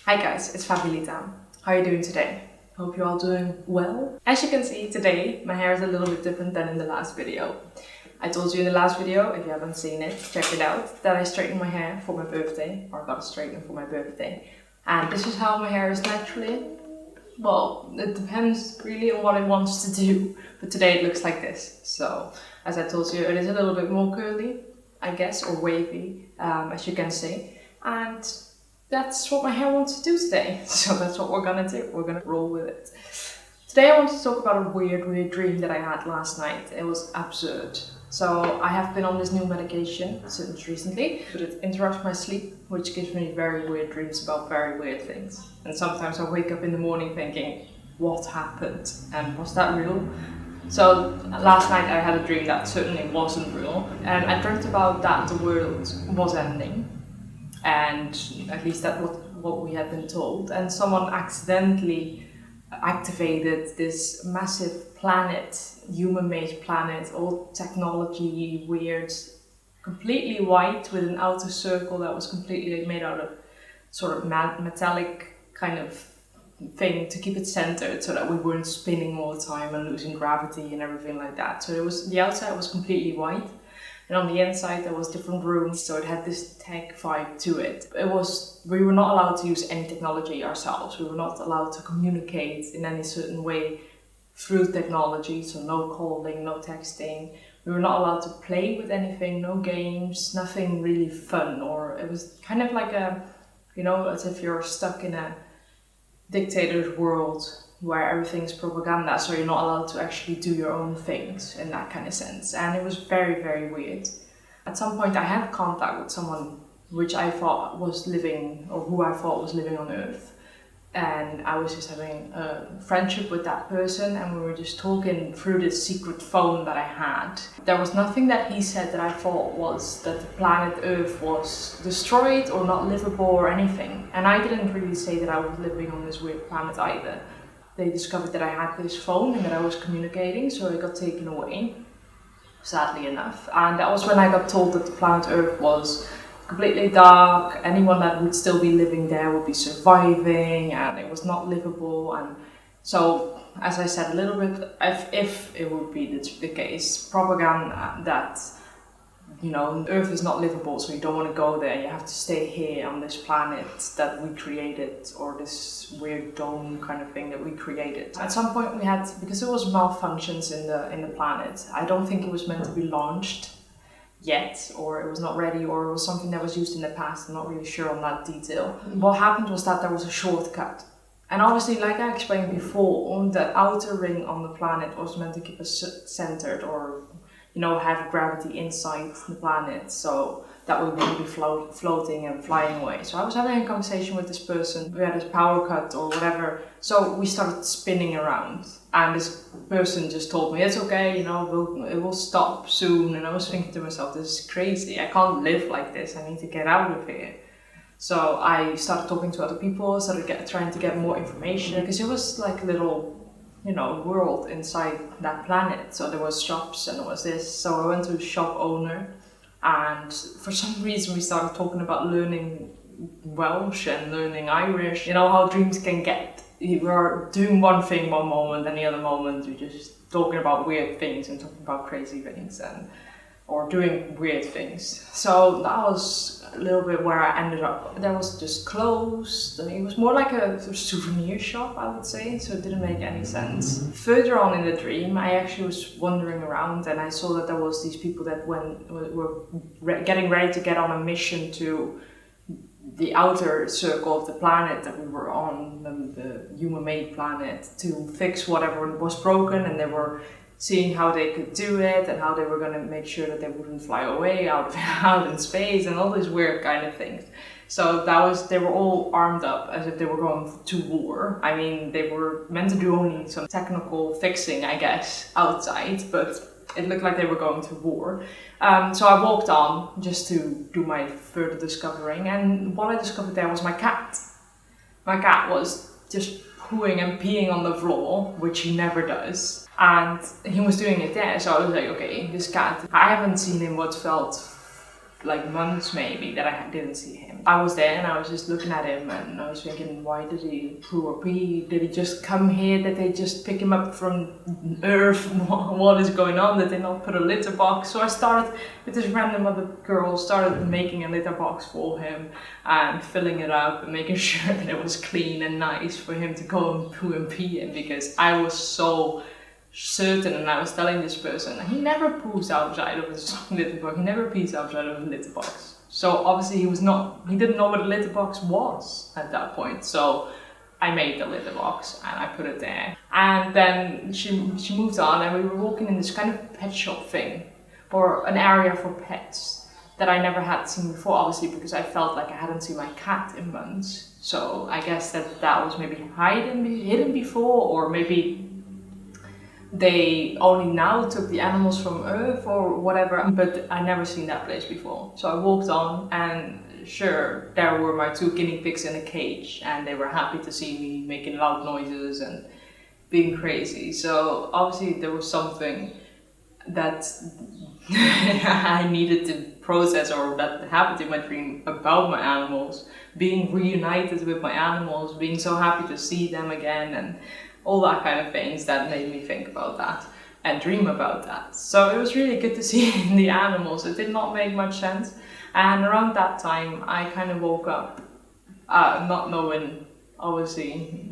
Hi guys, it's Fabulita. How are you doing today? Hope you're all doing well. As you can see today, my hair is a little bit different than in the last video. I told you in the last video, if you haven't seen it, check it out, that I straightened my hair for my birthday, or got it straightened for my birthday. And this is how my hair is naturally. Well, it depends really on what it wants to do, but today it looks like this. So, as I told you, it is a little bit more curly, I guess, or wavy, as you can see. And that's what my hair wants to do today. So that's what we're gonna do. We're gonna roll with it. Today I want to talk about a weird dream that I had last night. It was absurd. So I have been on this new medication since recently, but it interrupts my sleep, which gives me very weird dreams about very weird things. And sometimes I wake up in the morning thinking, what happened? And was that real? So last night I had a dream that certainly wasn't real. And I dreamt about that the world was ending. And at least that's what we had been told. And someone accidentally activated this massive planet, human-made planet, all technology, weird, completely white with an outer circle that was completely made out of sort of metallic kind of thing to keep it centered so that we weren't spinning all the time and losing gravity and everything like that. So it was, the outside was completely white. And on the inside there was different rooms, so it had this tech vibe to it. We were not allowed to use any technology ourselves. We were not allowed to communicate in any certain way through technology, so no calling, no texting. We were not allowed to play with anything, no games, nothing really fun. Or it was kind of like as if you're stuck in a dictator's world where everything's propaganda, so you're not allowed to actually do your own things in that kind of sense. And it was very, very weird. At some point I had contact with someone which I thought was living, or who I thought was living on Earth. And I was just having a friendship with that person, and we were just talking through this secret phone that I had. There was nothing that he said that I thought was that the planet Earth was destroyed or not livable or anything. And I didn't really say that I was living on this weird planet either. They discovered that I had this phone and that I was communicating, so it got taken away, sadly enough. And that was when I got told that the planet Earth was completely dark, anyone that would still be living there would be surviving, and it was not livable. And so, as I said a little bit, if it would be the case, propaganda that Earth is not livable, so you don't want to go there, you have to stay here on this planet that we created, or this weird dome kind of thing that we created. At some point we had, because there was malfunctions in the planet, I don't think it was meant to be launched yet, or it was not ready, or it was something that was used in the past. I'm not really sure on that detail. What happened was that there was a shortcut. And obviously, like I explained before, the outer ring on the planet was meant to keep us centered, or have gravity inside the planet, so that we wouldn't be floating and flying away. So I was having a conversation with this person. We had this power cut or whatever, so we started spinning around, and this person just told me, it's okay, it will stop soon. And I was thinking to myself, this is crazy, I can't live like this, I need to get out of here. So I started talking to other people, trying to get more information, because it was like a little world inside that planet. So there was shops and there was this. So I went to a shop owner, and for some reason we started talking about learning Welsh and learning Irish. You know how dreams can get. You are doing one thing one moment, and the other moment you're just talking about weird things and talking about crazy things or doing weird things. So that was a little bit where I ended up. There was just clothes. It was more like a souvenir shop, I would say, so it didn't make any sense. Further on in the dream, I actually was wandering around, and I saw that there was these people that were getting ready to get on a mission to the outer circle of the planet that we were on, the human-made planet, to fix whatever was broken, and they were seeing how they could do it and how they were going to make sure that they wouldn't fly away out in space and all these weird kind of things. So they were all armed up as if they were going to war. I mean, they were meant to do only some technical fixing, I guess, outside, but it looked like they were going to war. So I walked on just to do my further discovering, and what I discovered there was my cat. My cat was just pooing and peeing on the floor, which he never does. And he was doing it there, so I was like, okay, this cat, I haven't seen him what felt like months maybe that I didn't see him. I was there and I was just looking at him and I was thinking, why did he poo or pee? Did he just come here? Did they just pick him up from Earth? What is going on? Did they not put a litter box? So I started with this random other girl, started making a litter box for him and filling it up and making sure that it was clean and nice for him to go and poo and pee in, because I was so certain, and I was telling this person, he never poos outside of his litter box, he never pees outside of a litter box. So obviously he didn't know what a litter box was at that point. So I made the litter box and I put it there. And then she moved on and we were walking in this kind of pet shop thing, or an area for pets that I never had seen before, obviously because I felt like I hadn't seen my cat in months. So I guess that was maybe hidden before, or maybe they only now took the animals from Earth or whatever, but I never seen that place before. So I walked on and sure, there were my 2 guinea pigs in a cage and they were happy to see me making loud noises and being crazy. So obviously there was something that I needed to process, or that happened in my dream about my animals, being reunited with my animals, being so happy to see them again, and all that kind of things that made me think about that and dream about that. So it was really good to see the animals. It did not make much sense. And around that time, I kind of woke up, not knowing, obviously,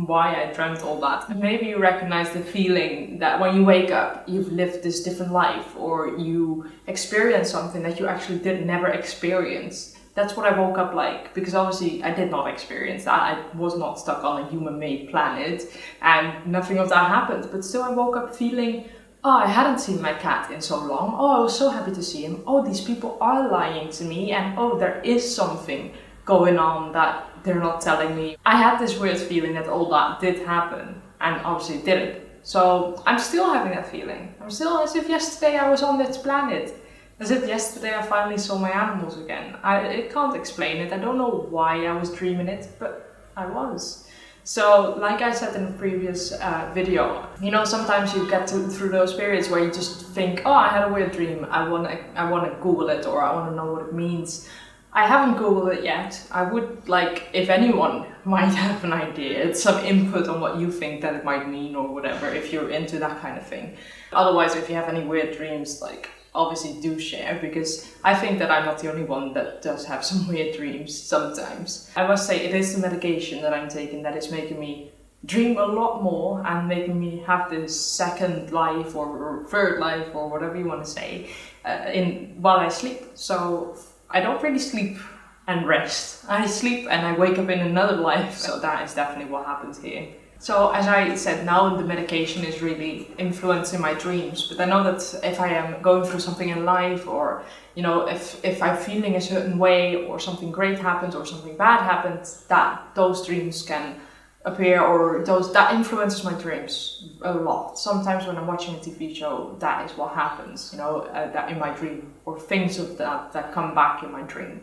why I dreamt all that. Maybe you recognize the feeling that when you wake up, you've lived this different life, or you experience something that you actually never experience. That's what I woke up like, because obviously I did not experience that. I was not stuck on a human-made planet and nothing of that happened. But still I woke up feeling, oh, I hadn't seen my cat in so long. Oh, I was so happy to see him. Oh, these people are lying to me. And oh, there is something going on that they're not telling me. I had this weird feeling that all that did happen, and obviously it didn't. So I'm still having that feeling. I'm still as if yesterday I was on this planet. As if yesterday I finally saw my animals again. I can't explain it. I don't know why I was dreaming it, but I was. So, like I said in the previous video, you know, sometimes you get through those periods where you just think, oh, I had a weird dream. I wanna Google it, or I wanna know what it means. I haven't Googled it yet. I would like, if anyone might have an idea, some input on what you think that it might mean or whatever, if you're into that kind of thing. Otherwise, if you have any weird dreams, like, obviously do share, because I think that I'm not the only one that does have some weird dreams sometimes. I must say, it is the medication that I'm taking that is making me dream a lot more and making me have this second life or third life or whatever you want to say while I sleep. So I don't really sleep and rest. I sleep and I wake up in another life. So that is definitely what happens here. So as I said, now the medication is really influencing my dreams, but I know that if I am going through something in life, or you know, if I'm feeling a certain way, or something great happens or something bad happens, that those dreams can appear, or that influences my dreams a lot. Sometimes when I'm watching a TV show, that is what happens, you know, that in my dream, or things of that come back in my dream.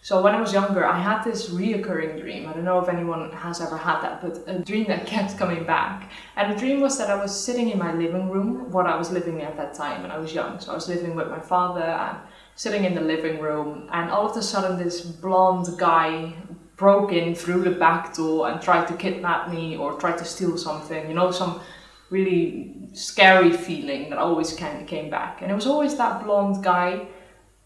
So when I was younger, I had this reoccurring dream. I don't know if anyone has ever had that, but a dream that kept coming back. And the dream was that I was sitting in my living room, what I was living in at that time when I was young. So I was living with my father and sitting in the living room, and all of a sudden this blonde guy broke in through the back door and tried to kidnap me or tried to steal something, you know, some really scary feeling that always kind of came back. And it was always that blonde guy,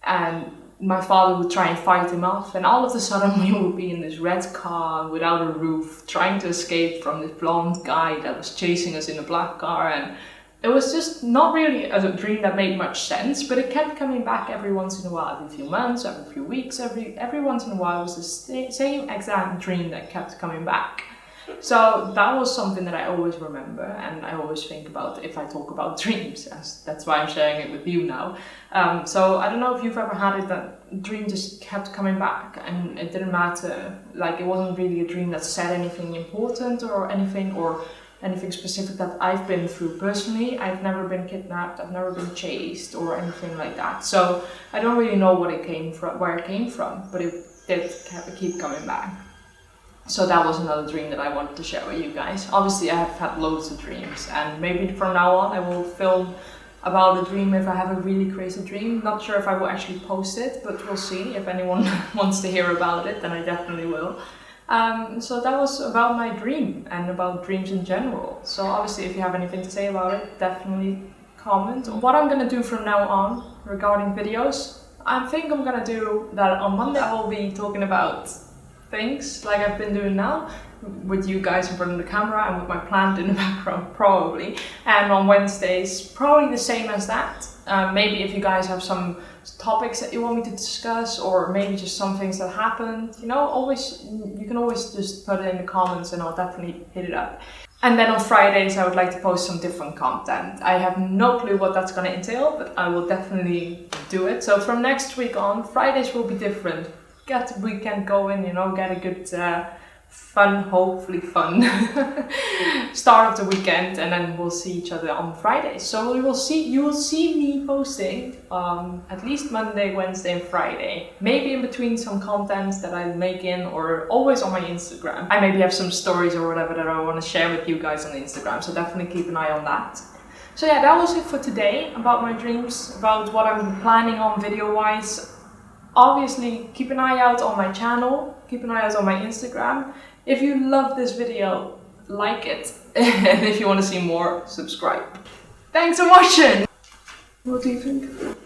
and my father would try and fight him off, and all of a sudden we would be in this red car without a roof trying to escape from this blonde guy that was chasing us in a black car. And it was just not really a dream that made much sense, but it kept coming back every once in a while, every few months, every few weeks, every once in a while. It was the same exact dream that kept coming back. So that was something that I always remember, and I always think about if I talk about dreams, as that's why I'm sharing it with you now. So I don't know if you've ever had it that dream just kept coming back and it didn't matter, like it wasn't really a dream that said anything important or anything specific that I've been through personally. I've never been kidnapped, I've never been chased or anything like that. So I don't really know where it came from, but it did keep coming back. So that was another dream that I wanted to share with you guys. Obviously I have had loads of dreams, and maybe from now on I will film about a dream if I have a really crazy dream. Not sure if I will actually post it, but we'll see. If anyone wants to hear about it, then I definitely will. So that was about my dream and about dreams in general. So obviously if you have anything to say about it, definitely comment. What I'm gonna do from now on regarding videos, I think I'm gonna do that on Monday. I will be talking about things like I've been doing now, with you guys in front of the camera and with my plant in the background probably. And on Wednesdays, probably the same as that. Maybe if you guys have some topics that you want me to discuss, or maybe just some things that happened, you know, you can always just put it in the comments and I'll definitely hit it up. And then on Fridays I would like to post some different content. I have no clue what that's going to entail, but I will definitely do it. So from next week on, Fridays will be different. Get the weekend going, you know, get a good hopefully fun start of the weekend, and then we'll see each other on Friday. So you will see me posting at least Monday, Wednesday and Friday, maybe in between some content that I'm making, or always on my Instagram. I maybe have some stories or whatever that I want to share with you guys on Instagram, so definitely keep an eye on that. So yeah, that was it for today about my dreams, about what I'm planning on video wise. Obviously, keep an eye out on my channel, keep an eye out on my Instagram. If you love this video, like it. And if you want to see more, subscribe. Thanks for watching! What do you think?